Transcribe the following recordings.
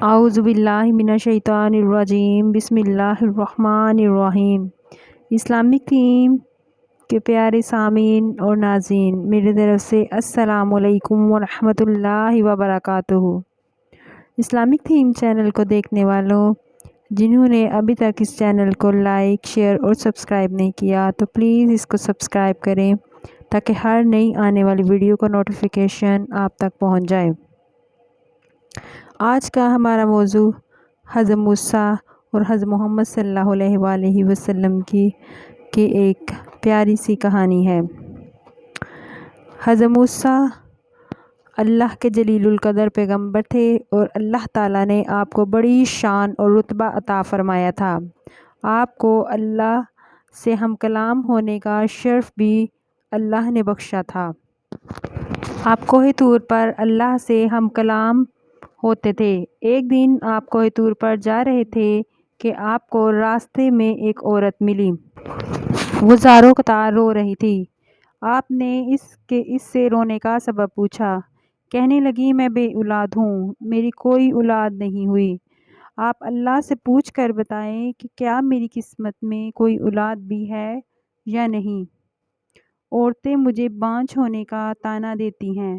اعوذ باللہ من الشیطان الرجیم بسم اللہ الرحمن الرحیم۔ اسلامک تھیم کے پیارے سامعین اور ناظرین، میری طرف سے السلام علیکم ورحمۃ اللہ وبرکاتہ۔ اسلامک تھیم چینل کو دیکھنے والوں جنہوں نے ابھی تک اس چینل کو لائک، شیئر اور سبسکرائب نہیں کیا تو پلیز اس کو سبسکرائب کریں تاکہ ہر نئی آنے والی ویڈیو کا نوٹیفیکیشن آپ تک پہنچ جائے۔ آج کا ہمارا موضوع حضرت موسیٰ اور حضرت محمد صلی اللہ علیہ وآلہ وسلم کی ایک پیاری سی کہانی ہے۔ حضرت موسیٰ اللہ کے جلیل القدر پیغمبر تھے اور اللہ تعالیٰ نے آپ کو بڑی شان اور رتبہ عطا فرمایا تھا۔ آپ کو اللہ سے ہم کلام ہونے کا شرف بھی اللہ نے بخشا تھا۔ آپ کوہ طور پر اللہ سے ہم کلام ہوتے تھے۔ ایک دن آپ کوہ طور پر جا رہے تھے کہ آپ کو راستے میں ایک عورت ملی۔ وہ زاروں قطار رو رہی تھی۔ آپ نے اس سے رونے کا سبب پوچھا۔ کہنے لگی، میں بے اولاد ہوں، میری کوئی اولاد نہیں ہوئی۔ آپ اللہ سے پوچھ کر بتائیں کہ کیا میری قسمت میں کوئی اولاد بھی ہے یا نہیں۔ عورتیں مجھے بانجھ ہونے کا طعنہ دیتی ہیں۔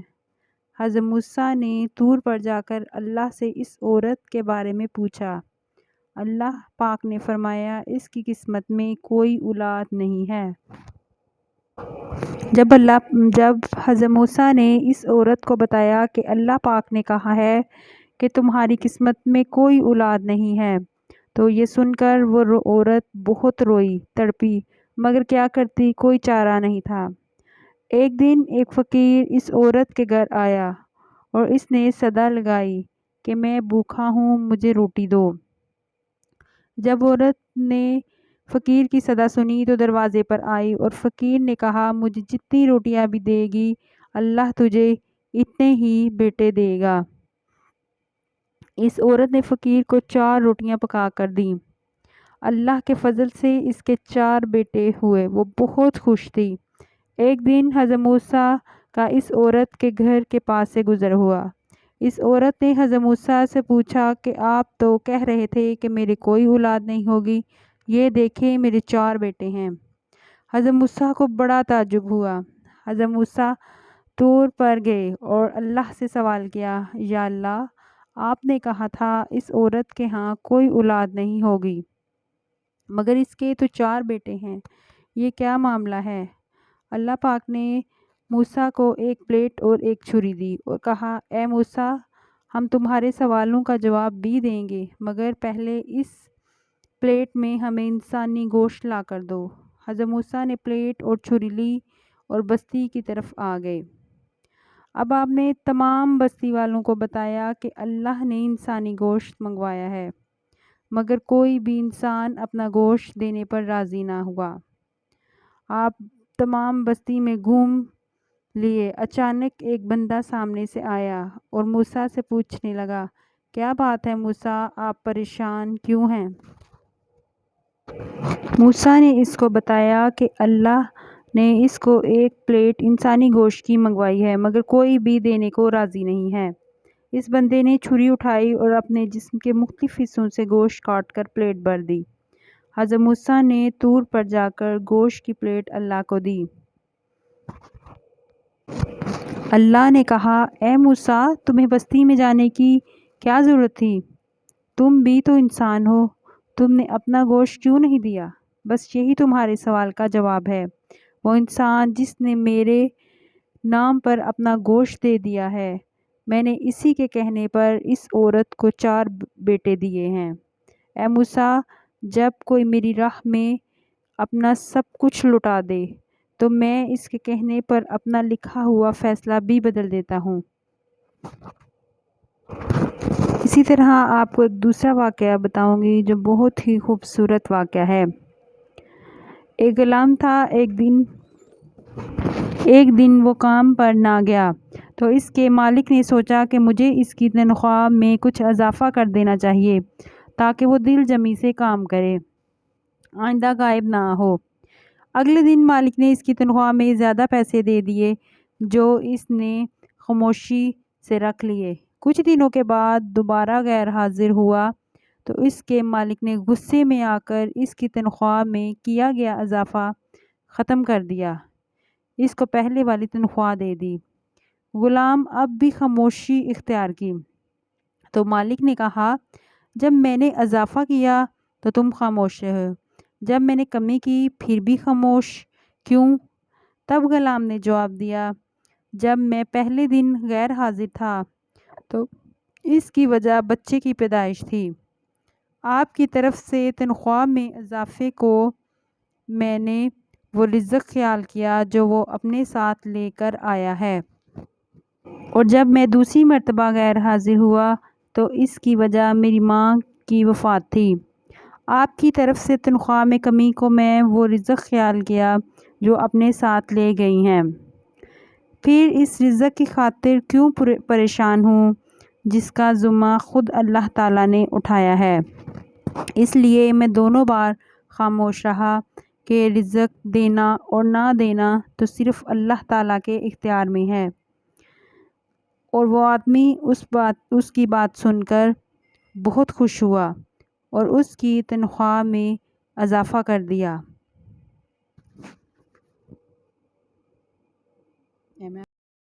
حضرت موسیٰ نے طور پر جا کر اللہ سے اس عورت کے بارے میں پوچھا۔ اللہ پاک نے فرمایا، اس کی قسمت میں کوئی اولاد نہیں ہے۔ جب حضرت موسیٰ نے اس عورت کو بتایا کہ اللہ پاک نے کہا ہے کہ تمہاری قسمت میں کوئی اولاد نہیں ہے، تو یہ سن کر وہ عورت بہت روئی تڑپی، مگر کیا کرتی، کوئی چارہ نہیں تھا۔ ایک دن ایک فقیر اس عورت کے گھر آیا اور اس نے صدا لگائی کہ میں بھوکا ہوں، مجھے روٹی دو۔ جب عورت نے فقیر کی صدا سنی تو دروازے پر آئی اور فقیر نے کہا، مجھے جتنی روٹیاں بھی دے گی اللہ تجھے اتنے ہی بیٹے دے گا۔ اس عورت نے فقیر کو 4 روٹیاں پکا کر دیں۔ اللہ کے فضل سے اس کے 4 بیٹے ہوئے، وہ بہت خوش تھی۔ ایک دن حضرت موسیٰ کا اس عورت کے گھر کے پاس سے گزر ہوا۔ اس عورت نے حضرت موسیٰ سے پوچھا کہ آپ تو کہہ رہے تھے کہ میرے کوئی اولاد نہیں ہوگی، یہ دیکھیں میرے 4 بیٹے ہیں۔ حضرت موسیٰ کو بڑا تعجب ہوا۔ حضرت موسیٰ طور پر گئے اور اللہ سے سوال کیا، یا اللہ، آپ نے کہا تھا اس عورت کے ہاں کوئی اولاد نہیں ہوگی، مگر اس کے تو 4 بیٹے ہیں، یہ کیا معاملہ ہے؟ اللہ پاک نے موسیٰ کو ایک پلیٹ اور ایک چھری دی اور کہا، اے موسیٰ، ہم تمہارے سوالوں کا جواب بھی دیں گے، مگر پہلے اس پلیٹ میں ہمیں انسانی گوشت لا کر دو۔ حضرت موسیٰ نے پلیٹ اور چھری لی اور بستی کی طرف آ گئے۔ اب آپ نے تمام بستی والوں کو بتایا کہ اللہ نے انسانی گوشت منگوایا ہے، مگر کوئی بھی انسان اپنا گوشت دینے پر راضی نہ ہوا۔ آپ تمام بستی میں گھوم لیے، اچانک ایک بندہ سامنے سے آیا اور موسیٰ سے پوچھنے لگا، کیا بات ہے موسیٰ، آپ پریشان کیوں ہیں؟ موسیٰ نے اس کو بتایا کہ اللہ نے اس کو ایک پلیٹ انسانی گوشت کی منگوائی ہے، مگر کوئی بھی دینے کو راضی نہیں ہے۔ اس بندے نے چھری اٹھائی اور اپنے جسم کے مختلف حصوں سے گوشت کاٹ کر پلیٹ بھر دی۔ حضرت موسیٰ نے طور پر جا کر گوشت کی پلیٹ اللہ کو دی۔ اللہ نے کہا، اے موسیٰ، تمہیں بستی میں جانے کی کیا ضرورت تھی؟ تم بھی تو انسان ہو، تم نے اپنا گوشت کیوں نہیں دیا؟ بس یہی تمہارے سوال کا جواب ہے۔ وہ انسان جس نے میرے نام پر اپنا گوشت دے دیا ہے، میں نے اسی کے کہنے پر اس عورت کو 4 بیٹے دیے ہیں۔ اے موسیٰ، جب کوئی میری راہ میں اپنا سب کچھ لٹا دے تو میں اس کے کہنے پر اپنا لکھا ہوا فیصلہ بھی بدل دیتا ہوں۔ اسی طرح آپ کو ایک دوسرا واقعہ بتاؤں گی جو بہت ہی خوبصورت واقعہ ہے۔ ایک غلام تھا، ایک دن وہ کام پر نہ گیا تو اس کے مالک نے سوچا کہ مجھے اس کی تنخواہ میں کچھ اضافہ کر دینا چاہیے تاکہ وہ دل جمی سے کام کرے، آئندہ غائب نہ ہو۔ اگلے دن مالک نے اس کی تنخواہ میں زیادہ پیسے دے دیے جو اس نے خاموشی سے رکھ لیے۔ کچھ دنوں کے بعد دوبارہ غیر حاضر ہوا تو اس کے مالک نے غصے میں آ کر اس کی تنخواہ میں کیا گیا اضافہ ختم کر دیا، اس کو پہلے والی تنخواہ دے دی۔ غلام اب بھی خاموشی اختیار کی تو مالک نے کہا، جب میں نے اضافہ کیا تو تم خاموش رہے، جب میں نے کمی کی پھر بھی خاموش کیوں؟ تب غلام نے جواب دیا، جب میں پہلے دن غیر حاضر تھا تو اس کی وجہ بچے کی پیدائش تھی۔ آپ کی طرف سے تنخواہ میں اضافے کو میں نے وہ رزق خیال کیا جو وہ اپنے ساتھ لے کر آیا ہے، اور جب میں دوسری مرتبہ غیر حاضر ہوا تو اس کی وجہ میری ماں کی وفات تھی۔ آپ کی طرف سے تنخواہ میں کمی کو میں وہ رزق خیال کیا جو اپنے ساتھ لے گئی ہیں، پھر اس رزق کی خاطر کیوں پریشان ہوں جس کا ذمہ خود اللہ تعالیٰ نے اٹھایا ہے؟ اس لیے میں دونوں بار خاموش رہا کہ رزق دینا اور نہ دینا تو صرف اللہ تعالیٰ کے اختیار میں ہے۔ اور وہ آدمی اس کی بات سن کر بہت خوش ہوا اور اس کی تنخواہ میں اضافہ کر دیا۔